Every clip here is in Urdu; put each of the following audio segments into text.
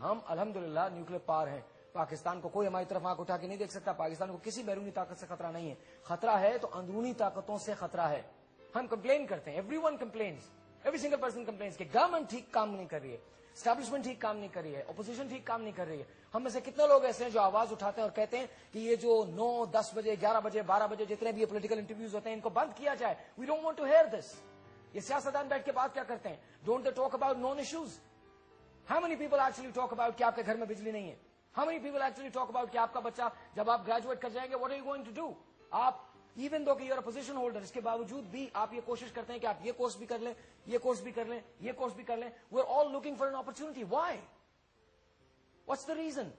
ہم الحمدللہ نیوکلیر پاور ہیں. پاکستان کو کوئی ہماری طرف آنکھ اٹھا کے نہیں دیکھ سکتا. پاکستان کو کسی بیرونی طاقت سے خطرہ نہیں ہے. خطرہ ہے تو اندرونی طاقتوں سے خطرہ ہے. ہم کمپلین کرتے ہیں, every one complaints, every single person complaints کہ گورنمنٹ ٹھیک کام نہیں کر رہی ہے, اسٹیبلشمنٹ ٹھیک کام نہیں کر رہی ہے, اپوزیشن ٹھیک کام نہیں کر رہی ہے. ہم میں سے کتنے لوگ ایسے ہیں جو آواز اٹھاتے ہیں اور کہتے ہیں کہ یہ جو 9, 10 بجے, 11 بجے, 12 بجے جتنے بھی پولیٹیکل انٹرویوز ہوتے ہیں ان کو بند کیا جائے. We don't want to hear this. یہ سیاستدان بیٹھ کے بات کیا کرتے ہیں؟ Don't they talk about non issues? How many people actually talk about کہ آپ کے گھر میں بجلی نہیں ہے؟ How many people actually talk about کہ آپ کا بچہ جب آپ گریجویٹ کر جائیں گے what are you going to do? آپ ایون دو کہ یو آر پوزیشن ہولڈر, اس کے باوجود بھی آپ یہ کوشش کرتے ہیں کہ آپ یہ کورس بھی کر لیں, یہ کورس بھی کر لیں, یہ کورس بھی کر لیں. We are all looking for an opportunity. Why? What's the reason?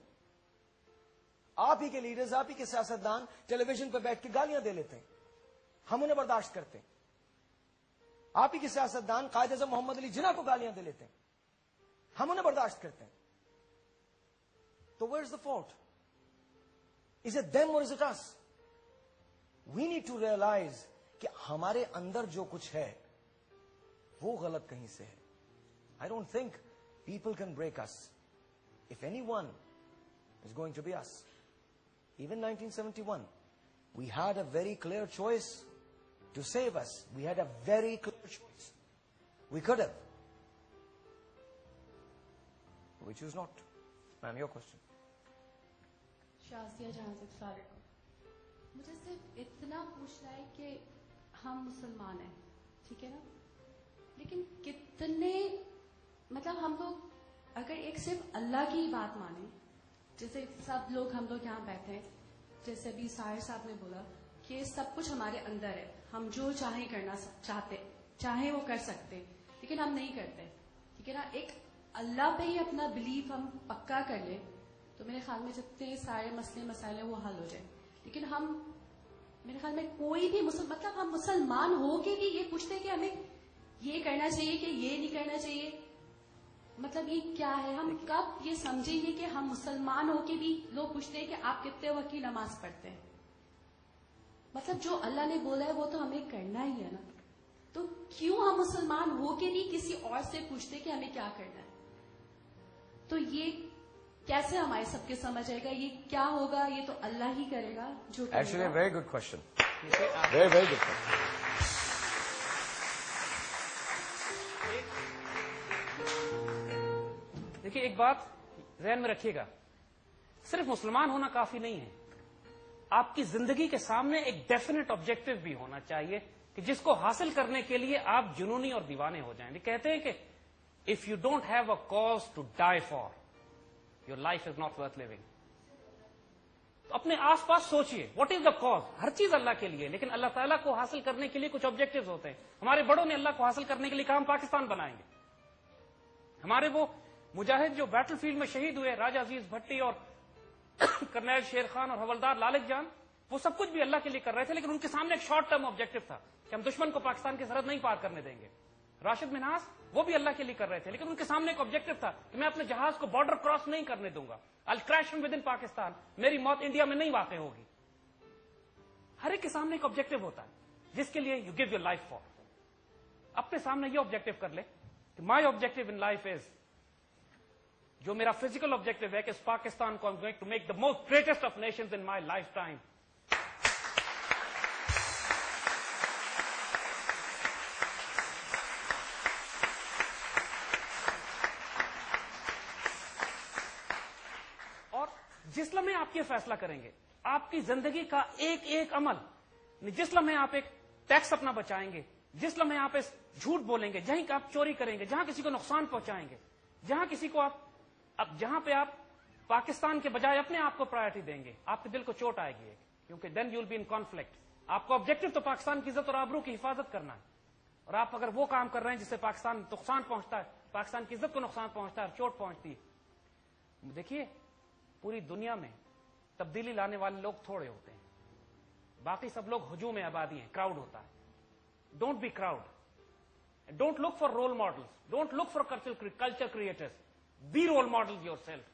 آپ ہی کے لیڈرز, آپ ہی کے سیاستدان ٹیلی ویژن پہ بیٹھ کے گالیاں دے لیتے ہیں, ہم انہیں برداشت کرتے ہیں. آپ ہی کے سیاستدان قائد اعظم محمد علی جناح کو گالیاں دے لیتے ہیں, ہم انہیں برداشت کرتے ہیں. تو where is the fault? Is it them or is it us? We need to realise کہ ہمارے اندر جو کچھ ہے وہ غلط کہیں سے ہے. I don't think people can break us. If any one is going to be us. Even 1971, we had a very clear choice to save us. We had a very clear choice. We could have. We choose not. Ma'am, your question. Shazia جہاں سے سارے کو مجھے صرف اتنا پوچھنا ہے کہ ہم مسلمان ہیں, ٹھیک ہے نا, لیکن کتنے مطلب ہم لوگ اگر ایک صرف اللہ کی بات مانیں, جیسے سب لوگ ہم لوگ یہاں بیٹھے ہیں, جیسے ابھی ساحر صاحب نے بولا کہ سب کچھ ہمارے اندر ہے, ہم جو چاہیں کرنا چاہیں وہ کر سکتے, لیکن ہم نہیں کرتے, ٹھیک ہے نا. ایک اللہ پہ ہی اپنا بلیف ہم پکا کر لیں تو میرے خیال میں جتنے سارے مسئلے مسائل ہیں وہ حل ہو جائیں. لیکن ہم میرے خیال میں کوئی بھی مطلب ہم مسلمان ہو کے بھی یہ پوچھتے ہیں کہ ہمیں یہ کرنا چاہیے کہ یہ نہیں کرنا چاہیے. مطلب یہ کیا ہے؟ ہم کب یہ سمجھیں گے کہ ہم مسلمان ہو کے بھی لوگ پوچھتے ہیں کہ آپ کتنے وقت کی نماز پڑھتے ہیں؟ مطلب جو اللہ نے بولا ہے وہ تو ہمیں کرنا ہی ہے نا. تو کیوں ہم مسلمان ہو کے بھی کسی اور سے پوچھتے کہ ہمیں کیا کرنا ہے؟ تو یہ کیسے ہمارے سب کے سمجھ آئے گا؟ یہ کیا ہوگا؟ یہ تو اللہ ہی کرے گا جو کرے گا. Actually very good question, very very good question. دیکھیے ایک بات ذہن میں رکھیے گا, صرف مسلمان ہونا کافی نہیں ہے. آپ کی زندگی کے سامنے ایک ڈیفینیٹ آبجیکٹو بھی ہونا چاہیے کہ جس کو حاصل کرنے کے لیے آپ جنونی اور دیوانے ہو جائیں. کہتے ہیں کہ if you don't have a cause to die for, your life is not worth living. تو اپنے آس پاس سوچئے واٹ از دا کاز. ہر چیز اللہ کے لیے, لیکن اللہ تعالیٰ کو حاصل کرنے کے لیے کچھ آبجیکٹوز ہوتے ہیں. ہمارے بڑوں نے اللہ کو حاصل کرنے کے لیے کہا ہم پاکستان بنائیں گے. ہمارے وہ مجاہد جو بیٹل فیلڈ میں شہید ہوئے, راجہ عزیز بھٹی اور کرنیل شیر خان اور حولدار لالچ جان, وہ سب کچھ بھی اللہ کے لیے کر رہے تھے, لیکن ان کے سامنے ایک شارٹ ٹرم آبجیکٹو تھا کہ ہم دشمن کو پاکستان کی سرحد نہیں پار کرنے دیں گے. راشد منہاس وہ بھی اللہ کے لیے کر رہے تھے, لیکن ان کے سامنے ایک آبجیکٹو تھا کہ میں اپنے جہاز کو بارڈر کراس نہیں کرنے دوں گا, I'll crash him within Pakistan, میری موت انڈیا میں نہیں واقع ہوگی. ہر ایک کے سامنے ایک آبجیکٹو ہوتا ہے جس کے لیے you give your life for. اپنے سامنے یہ آبجیکٹو کر لے کہ my objective in life is, جو میرا فزیکل آبجیکٹو ہے کہ اس پاکستان کو I'm going to make the most greatest of nations in my lifetime. اور جس لمحے آپ یہ فیصلہ کریں گے, آپ کی زندگی کا ایک ایک عمل, جس لمحے آپ ایک ٹیکس اپنا بچائیں گے, جس لمحے آپ اس جھوٹ بولیں گے, جہیں آپ چوری کریں گے, جہاں کسی کو نقصان پہنچائیں گے, جہاں کسی کو آپ جہاں پہ آپ پاکستان کے بجائے اپنے آپ کو پرائرٹی دیں گے, آپ کے دل کو چوٹ آئے گی, کیونکہ then you will be in conflict. آپ کا آبجیکٹو تو پاکستان کی عزت اور آبرو کی حفاظت کرنا ہے, اور آپ اگر وہ کام کر رہے ہیں جس سے پاکستان نقصان پہنچتا ہے, پاکستان کی عزت کو نقصان پہنچتا ہے اور چوٹ پہنچتی ہے. دیکھیے پوری دنیا میں تبدیلی لانے والے لوگ تھوڑے ہوتے ہیں, باقی سب لوگ ہجوم آبادی ہیں, کراؤڈ ہوتا ہے. Don't be crowd, don't look for role models, don't look for culture creators, be role model yourself.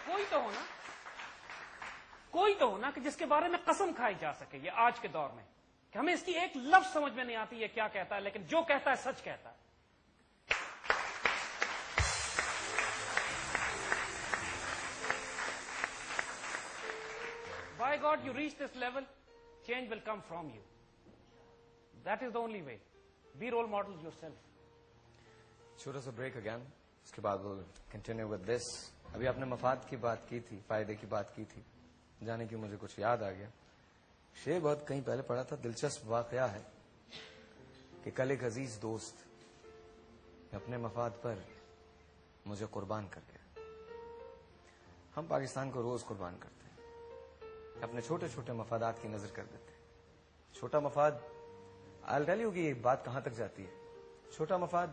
کوئی تو ہونا کہ جس کے بارے میں قسم کھائی جا سکے یہ آج کے دور میں کہ ہمیں اس کی ایک لفظ سمجھ میں نہیں آتی ہے کیا کہتا ہے، لیکن جو کہتا ہے سچ کہتا ہے. By God, you reach this level, change will come from you. That is the only way. Be role models yourself. چھوٹا سا بریک اگین، اس کے بعد کنٹینیو ود دس. ابھی آپ نے مفاد کی بات کی تھی، فائدے کی بات کی تھی، جانے کی مجھے کچھ یاد آ گیا. شعر بہت کہیں پہلے پڑھا تھا، دلچسپ واقعہ ہے کہ کل ایک عزیز دوست اپنے مفاد پر مجھے قربان کر گیا. ہم پاکستان کو روز قربان کرتے ہیں، اپنے چھوٹے چھوٹے مفادات کی نظر کر دیتے ہیں. چھوٹا مفاد، I'll tell you کہ یہ بات کہاں تک جاتی ہے. چھوٹا مفاد،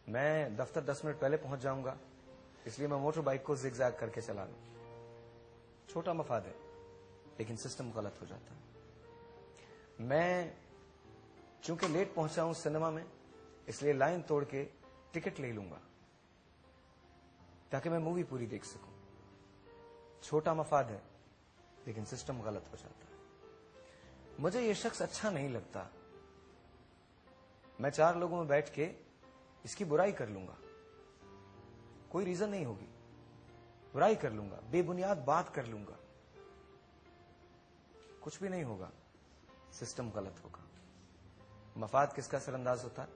میں دفتر 10 منٹ پہلے پہنچ جاؤں گا اس لیے میں موٹر بائک کو زگ زیگ کر کے چلا لوں. چھوٹا مفاد ہے لیکن سسٹم غلط ہو جاتا ہے. میں چونکہ لیٹ پہنچا ہوں سنیما میں، اس لیے لائن توڑ کے ٹکٹ لے لوں گا تاکہ میں مووی پوری دیکھ سکوں. چھوٹا مفاد ہے لیکن سسٹم غلط ہو جاتا ہے. مجھے یہ شخص اچھا نہیں لگتا، میں 4 لوگوں میں بیٹھ کے اس کی برائی کر لوں گا، کوئی ریزن نہیں ہوگی، برائی کر لوں گا، بے بنیاد بات کر لوں گا، کچھ بھی نہیں ہوگا، سسٹم غلط ہوگا. مفاد کس کا اثر انداز ہوتا ہے؟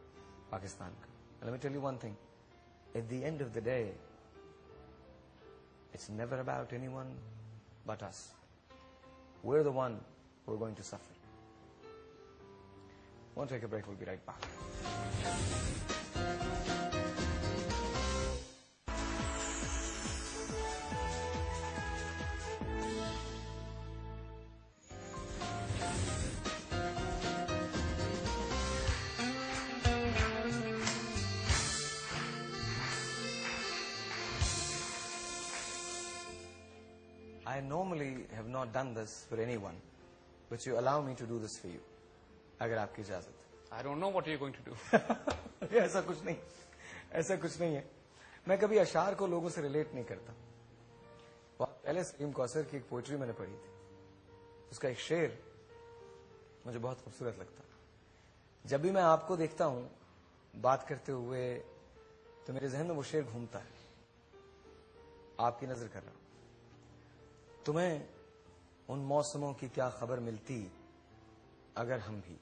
پاکستان کا. Let me tell you one thing. At the end of the day, it's never about anyone but us. We're the one who are going to suffer. We'll take a break. We'll be right back. I normally have not done this for anyone, but you allow me to do this for you. اگر آپ کی اجازت. I don't know what you're going to do. ایسا کچھ نہیں، ایسا کچھ نہیں ہے. میں کبھی اشعار کو لوگوں سے ریلیٹ نہیں کرتا. پہلے سلیم کوثر کی ایک پوئٹری میں نے پڑھی تھی، اس کا ایک شعر مجھے بہت خوبصورت لگتا. جب بھی میں آپ کو دیکھتا ہوں بات کرتے ہوئے تو میرے ذہن میں وہ شعر گھومتا ہے. آپ کی نظر کر رہا ہوں. تمہیں ان موسموں کی کیا خبر ملتی اگر ہم بھی،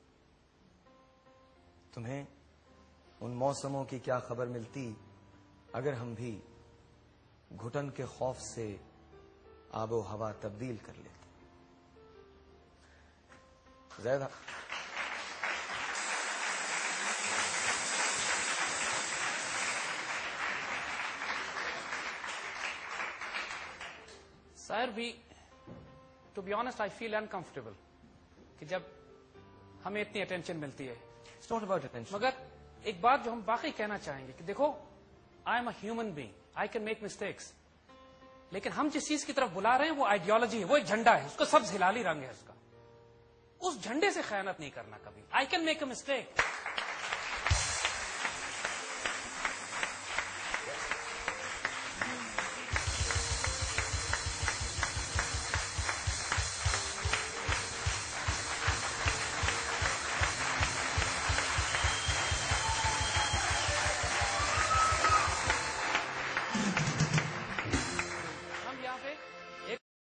تمہیں ان موسموں کی کیا خبر ملتی اگر ہم بھی گھٹن کے خوف سے آب و ہوا تبدیل کر لیتے. زیادہ سر بھی to be honest I feel uncomfortable کہ جب ہمیں اتنی اٹینشن ملتی ہے. It's not about attention. مگر ایک بات جو ہم باقی کہنا چاہیں گے کہ دیکھو، I am a human being, I can make mistakes, لیکن ہم جس چیز کی طرف بلا رہے ہیں وہ آئیڈیالوجی ہے، وہ ایک جھنڈا ہے، اس کو سبز ہلالی رنگ ہے اس کا. اس جھنڈے سے خیانت نہیں کرنا کبھی. I can make a mistake,